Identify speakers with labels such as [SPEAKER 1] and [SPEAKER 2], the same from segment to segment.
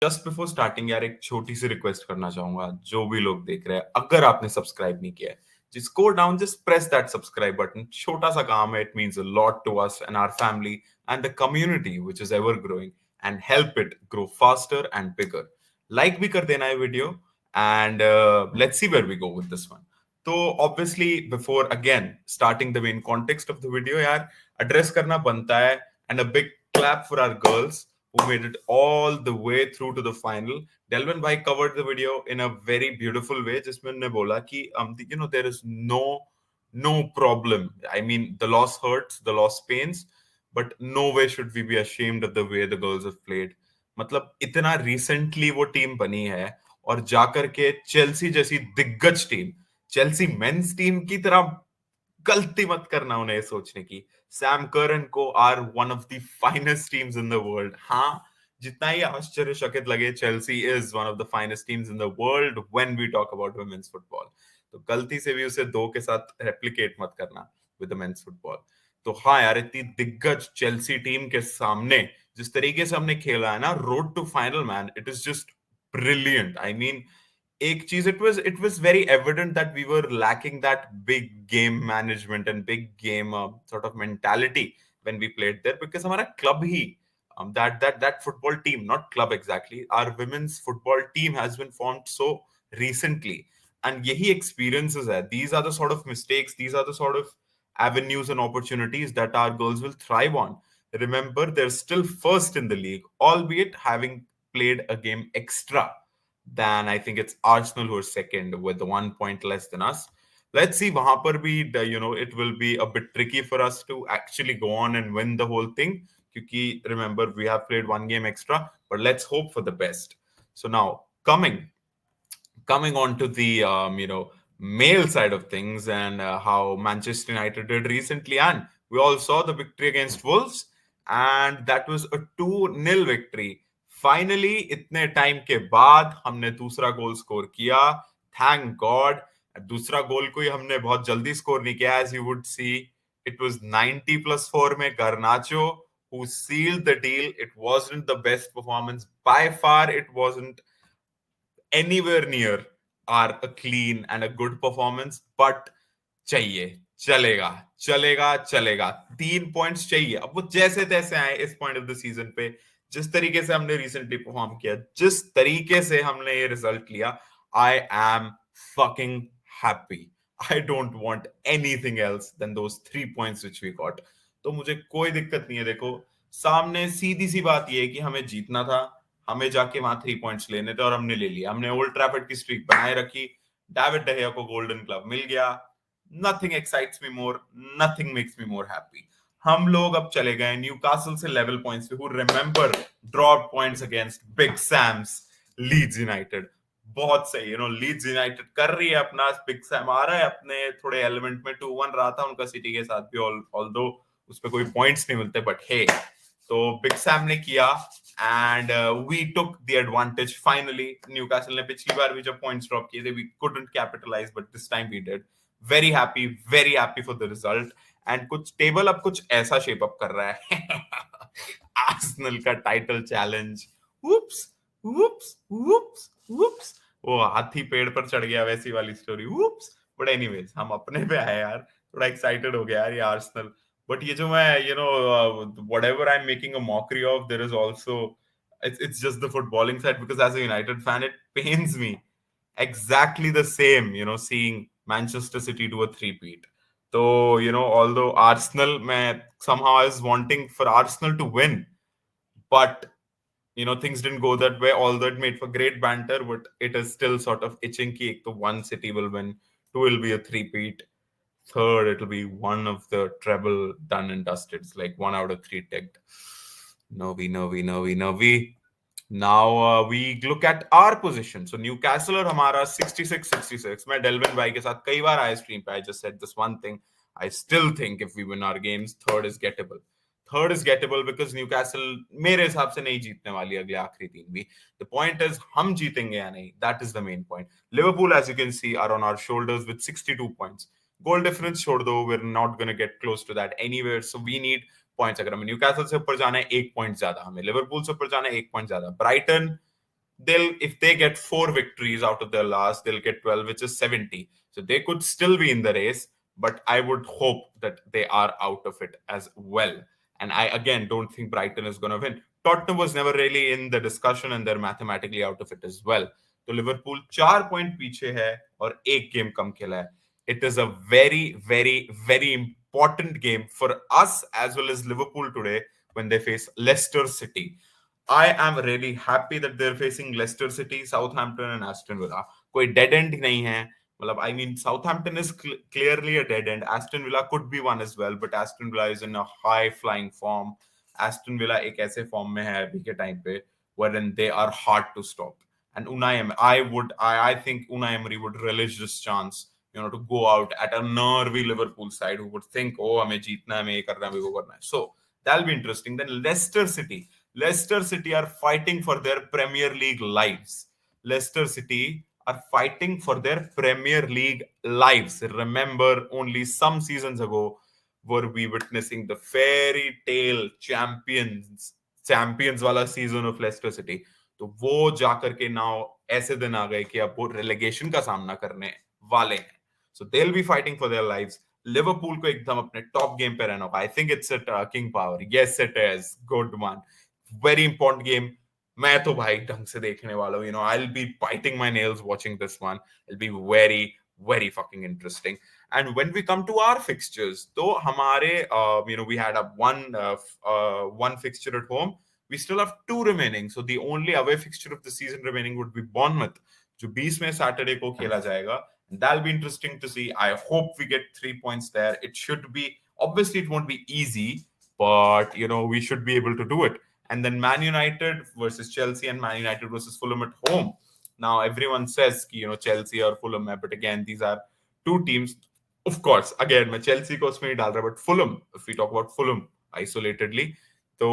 [SPEAKER 1] Just before starting यार एक छोटी सी रिक्वेस्ट करना चाहूंगा, जो भी लोग देख रहे हैं, अगर आपने सब्सक्राइब नहीं किया है, just go down, just press that subscribe button. छोटा सा काम है, it means a lot to us and our family and the community which is ever growing, and help it grow faster and bigger. Like भी कर देना है video, and let's see where we go with this one. तो obviously before again starting the main context of the video यार address करना बनता है, and a big clap for our girls who made it all the way through to the final. Delvin bhai covered the video in a very beautiful way, जिसमें उन्होंने बोला कि there is no problem. I mean, the loss hurts, the loss pains, but no way should we be ashamed of the way the girls have played. मतलब इतना recently वो team बनी है, और जाकर के चेल्सी जैसी दिग्गज टीम, चेल्सी मेंस टीम की तरह गलती मत करना उन्हें सोचने की. सैम करन को are one of the finest teams in the world. हाँ, जितना ही आश्चर्यचकित लगे, Chelsea is one of the finest teams in the world when we talk about women's football. तो गलती से भी उसे दो के साथ रेप्लिकेट मत करना विद द मेंस फुटबॉल. तो हाँ यार, इतनी दिग्गज चेल्सी टीम के सामने जिस तरीके से हमने खेला है ना, road to final man, it is just brilliant. I mean, एक चीज, it was very evident that we were lacking that big game management and big game sort of mentality when we played there, because हमारा club he that football team, not club exactly, our women's football team has been formed so recently, and यही experiences है. These are the sort of mistakes, these are the sort of avenues and opportunities that our girls will thrive on. Remember, they're still first in the league, albeit having played a game extra than, I think it's Arsenal who are second with 1 point less than us. Let's see, wahan par bhi, it will be a bit tricky for us to actually go on and win the whole thing. Kyunki remember, we have played one game extra, but let's hope for the best. So now coming on to the male side of things, and how Manchester United did recently, and we all saw the victory against Wolves, and that was a 2-0 victory. Finally इतने time के बाद हमने दूसरा goal score किया, thank God. दूसरा गोल को ही हमने बहुत जल्दी स्कोर नहीं किया, as you would see. It was 90+4 में Garnacho who sealed the deal. It wasn't the best performance by far, it wasn't anywhere near a clean and a good performance, but चाहिए, चलेगा चलेगा चलेगा. 3 पॉइंट्स चाहिए. अब वो जैसे तैसे आए इस पॉइंट ऑफ द सीजन पे, जिस तरीके से हमने रिसेंटली परफॉर्म किया, जिस तरीके से हमने ये रिजल्ट लिया, I am fucking happy. I don't want anything else than those 3 points which we got. तो मुझे कोई दिक्कत नहीं है. देखो, सामने सीधी सी बात ये है कि हमें जीतना था, हमें जाके वहां 3 पॉइंट्स लेने थे, और हमने ले लिया. हमने ओल्ड ट्रैफर्ड की स्ट्रीक बनाए रखी, डेविड डहेया को गोल्डन ग्लव मिल गया. Nothing excites me more, nothing makes me more happy. हम लोग अब चले गए न्यूकासल से लेवल पॉइंट्स पे. Who remember drop points against Big Sam's Leeds United. बहुत सही, लीड्स यूनाइटेड कर रही है अपना. बिग सैम आ रहा है अपने थोड़े एलिमेंट में. 2-1 रहा था उनका सिटी के साथ भी, ऑल्दो उस पे कोई पॉइंट्स नहीं मिलते, बट हे, तो बिग सैम ने किया, and we took the advantage finally. Newcastle ने पिछली बार भी जब पॉइंट्स ड्रॉप किए थे, we couldn't capitalise, but this time we did. Very happy for the result. And कुछ टेबल अब कुछ ऐसा शेप अप कर रहा है. आर्सेनल का टाइटल चैलेंज, उप्स उप्स उप्स उप्स, वो हाथी पेड़ पर चढ़ गया वैसी वाली स्टोरी, उप्स. बट एनीवेज, हम अपने पे आए यार, थोड़ा एक्साइटेड हो गया यार ये आर्सेनल. बट ये जो मैं whatever I'm making a mockery of, there is also, it's just the footballing side, because as a United fan it pains me exactly the same, seeing Manchester City do a three-peat. So, although Arsenal, somehow I was wanting for Arsenal to win, but things didn't go that way. Although it made for great banter, but it is still sort of itching ki ek to one City will win, two will be a three-peat, third it'll be one of the treble done and dusted. It's like 1 out of 3 ticked. No, we. Now we look at our position. So Newcastle और हमारा 66-66. मैं डेल्विन भाई के साथ कई बार आया stream पे. I just said this one thing. I still think if we win our games, third is gettable. Third is gettable because Newcastle मेरे हिसाब से नहीं जीतने वाली अगले आखिरी 3 भी. The point is हम जीतेंगे या नहीं. That is the main point. Liverpool, as you can see, are on our shoulders with 62 points. Goal difference छोड़ दो, we're not going to get close to that anywhere. So we need points. अगर हमें Newcastle से ऊपर जाना है 1 point ज्यादा, हमें लिवरपूल से ऊपर जाना है 1 पॉइंट ज्यादा. Brighton they'll, if they get 4 victories out of their last, they'll get 12, which is 70. So they could still be in the race, but I would hope that they are out of it as well. And I again don't think Brighton is going to win. Tottenham was never really in the discussion and they're mathematically out of it as well. तो Liverpool 4 point पीछे है और एक game कम खेला है. It is a very, very, very important game for us as well as Liverpool today when they face Leicester City. I am really happy that they're facing Leicester City, Southampton, and Aston Villa. कोई dead end नहीं है. मतलब I mean Southampton is clearly a dead end. Aston Villa could be one as well, but Aston Villa is in a high flying form. Aston Villa एक ऐसे form में है अभी के time पे wherein they are hard to stop. And I think Unai Emery would relish this chance, to go out at a nervy Liverpool side who would think, oh, हमें जीतना है, हमें ये करना है, हमें वो करना है. So that'll be interesting. Then Leicester City. Leicester City are fighting for their Premier League lives. Leicester City are fighting for their Premier League lives. Remember, only some seasons ago were we witnessing the fairy tale champions वाला season of Leicester City. तो वो जाकर के now ऐसे दिन आ गए कि अब वो relegation का सामना करने वाले हैं. So they'll be fighting for their lives. Liverpool को एकदम अपने टॉप गेम पे रहना होगा. I think it's at King Power. Yes it is. Good one. Very important game. मैं तो भाई ढंग से देखने वाला हूँ. I will be biting my nails watching this one. It will be very very fucking interesting. And when we come to our fixtures, though hamare we had one fixture at home, we still have 2 remaining. So the only away fixture of the season remaining would be Bournemouth, जो 20 में Saturday को खेला जाएगा. That'll be interesting to see. I hope we get 3 points there. It should be, obviously it won't be easy, but we should be able to do it. And then Man United versus Chelsea and Man United versus Fulham at home. Now everyone says Chelsea or Fulham, but again these are 2 teams. Of course, again मैं Chelsea को उसमें ही डाल रहा, but Fulham, if we talk about Fulham isolatedly, तो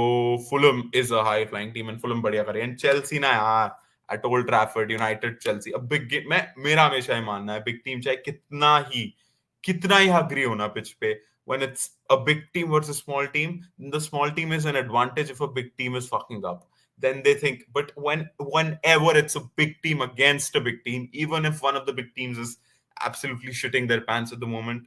[SPEAKER 1] Fulham is a high flying team and Fulham बढ़िया करे. And Chelsea ना यार, at Old Trafford, United Chelsea, a big game. मेरा हमेशा ही मानना है big team चाहे कितना ही hungry हो ना पिच पे, when it's a big team versus small team, the small team is an advantage if a big team is fucking up. Then they think, but whenever it's a big team against a big team, even if one of the big teams is absolutely shitting their pants at the moment,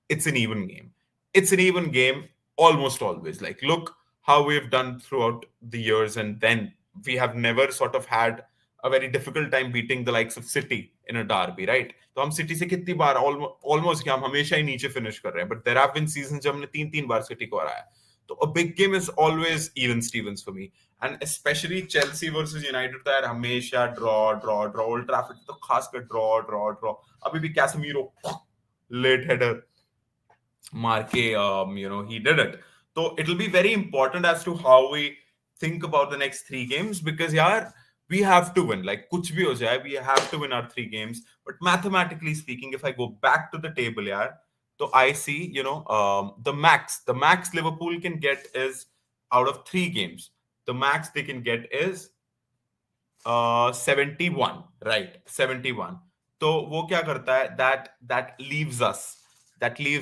[SPEAKER 1] it's an even game. It's an even game almost always. Like, look how we've done throughout the years, and then we have never sort of had a very difficult time beating the likes of City in a derby, right? तो हम city से कितनी बार almost क्या हम हमेशा ही नीचे finish कर रहे हैं, but there have been seasons जब हमने 3 बार सिटी को हराया. So a big game is always even Stevens for me. And especially Chelsea versus United, तो यार हमेशा draw. Old Trafford तो खासकर draw. अभी भी Casemiro late header मार के he did it. So it'll be very important as to how we think about the next 3 games, because yaar, we have to win. Like kuch bhi ho jaye, we have to win our 3 games. But mathematically speaking, if I go back to the table, yaar, so I see, the max Liverpool can get is, out of 3 games, the max they can get is 71, right? 71. So वो क्या करता है, that leaves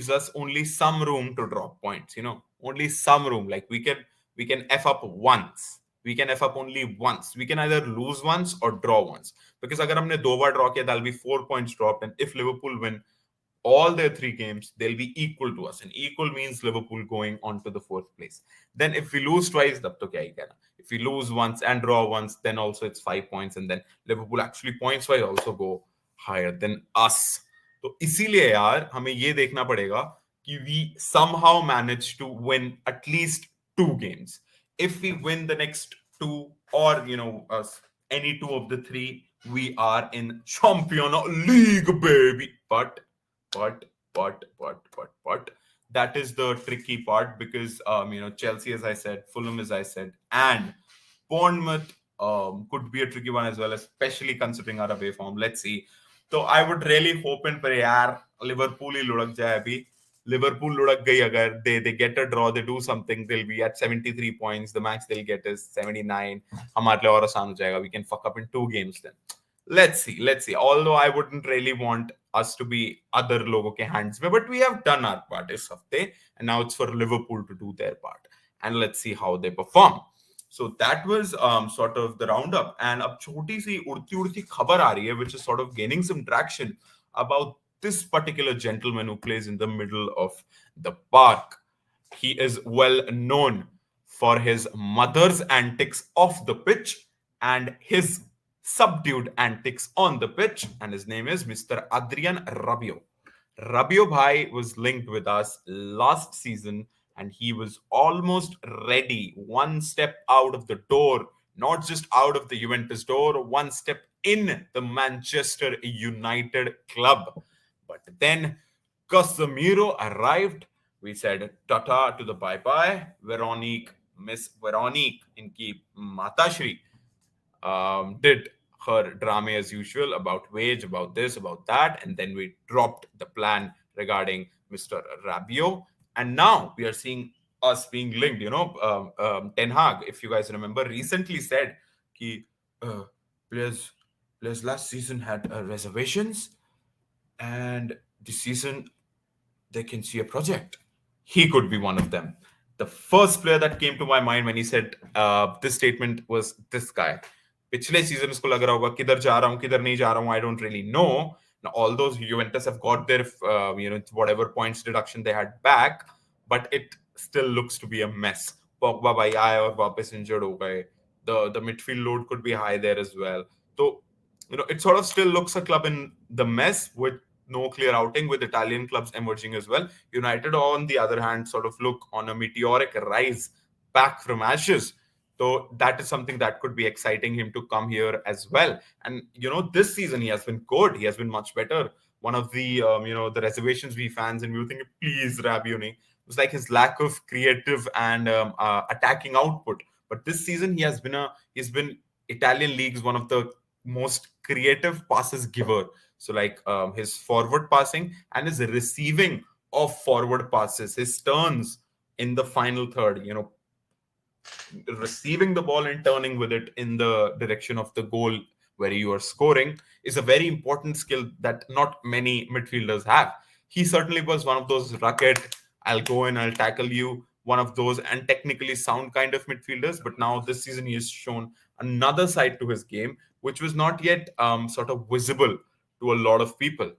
[SPEAKER 1] us only some room to drop points, only some room. Like we can f up once. We can f up only once. We can either lose once or draw once. Because अगर हमने 2 बार draw किया, that'll be 4 points dropped. And if Liverpool win all their 3 games, they'll be equal to us. And equal means Liverpool going on to the 4th place. Then if we lose twice, तब तो क्या ही कहना. If we lose once and draw once, then also it's 5 points. And then Liverpool actually points wise also go higher than us. तो इसीलिए यार हमें ये देखना पड़ेगा कि we somehow manage to win at least 2 games. If we win the next 2, or any 2 of the 3, we are in Champions League, baby. But that is the tricky part, because Chelsea, as I said, Fulham, as I said, and Bournemouth could be a tricky one as well, especially considering our away form. Let's see. So I would really hope and pray यार Liverpool ही लुढ़क जाए अभी. Liverpool लुढ़क गई अगर they get a draw, they do something, they'll be at 73 points. The max they'll get is 79. हमारे लिए और आसान हो जाएगा. We can fuck up in 2 games then. Let's see. Although I wouldn't really want us to be other लोगों के hands में, but we have done our part इस हफ्ते, and now it's for Liverpool to do their part, and let's see how they perform. So that was sort of the roundup. And अब छोटी सी उड़ती उड़ती खबर आ रही है, which is sort of gaining some traction about this particular gentleman who plays in the middle of the park. He is well known for his mother's antics off the pitch and his subdued antics on the pitch, and his name is Mr. Adrien Rabiot. Rabiot Bhai was linked with us last season, and he was almost ready, one step out of the door, not just out of the Juventus door, one step in the Manchester United club. But then Casemiro arrived. We said tata to the bye bye. Veronique, Miss Veronique, inki Matashri, did her drama as usual about wage, about this, about that, and then we dropped the plan regarding Mr. Rabiot, and now we are seeing us being linked. Ten Hag, if you guys remember, recently said कि players players last season had reservations, and this season they can see a project. He could be one of them. The first player that came to my mind when he said this statement was this guy. पिछले season उसको लग रहा होगा किधर जा रहा हूँ किधर नहीं जा रहा हूँ I don't really know. Now, although Juventus have got their whatever points deduction they had back, but it still looks to be a mess. Pogba भाई आए और वापस injured हो गए. The midfield load could be high there as well. So it sort of still looks a club in the mess with no clear outing, with Italian clubs emerging as well. United, on the other hand, sort of look on a meteoric rise back from ashes. So that is something that could be exciting him to come here as well. And this season he has been good. He has been much better. One of the the reservations we fans and we were thinking, please Rabioni, was like his lack of creative and attacking output. But this season he's been Italian leagues one of the most creative passes giver. So like his forward passing and his receiving of forward passes, his turns in the final third, receiving the ball and turning with it in the direction of the goal where you are scoring is a very important skill that not many midfielders have. He certainly was one of those rugged, I'll go and I'll tackle you, one of those and technically sound kind of midfielders. But now this season he has shown another side to his game, which was not yet sort of visible to a lot of people.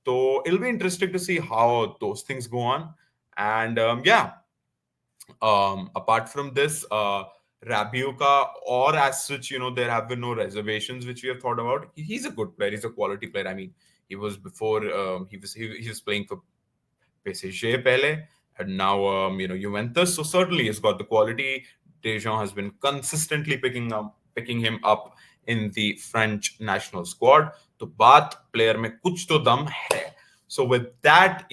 [SPEAKER 1] So it'll be interesting to see how those things go on. And yeah, apart from this, Rabiot or as such, there have been no reservations which we have thought about. He's a good player. He's a quality player. I mean, he was before he was playing for PSG pehle, and now Juventus. So certainly he's got the quality. Deschamps has been consistently picking him up in the French national squad. तो बात player में कुछ तो दम है. So with that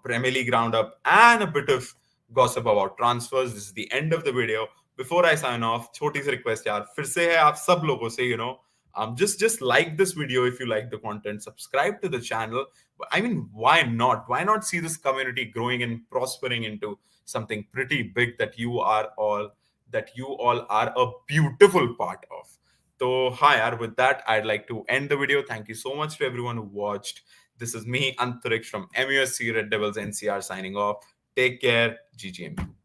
[SPEAKER 1] Premier League roundup and a bit of gossip about transfers, this is the end of the video. Before I sign off, छोटी सी request यार, फिर से है आप सब लोगों से, just like this video if you like the content, subscribe to the channel. I mean, why not? Why not see this community growing and prospering into something pretty big that you all are a beautiful part of. So, hi, yaar, with that, I'd like to end the video. Thank you so much to everyone who watched. This is me, Antariksh from MUSC Red Devils NCR signing off. Take care. GGM.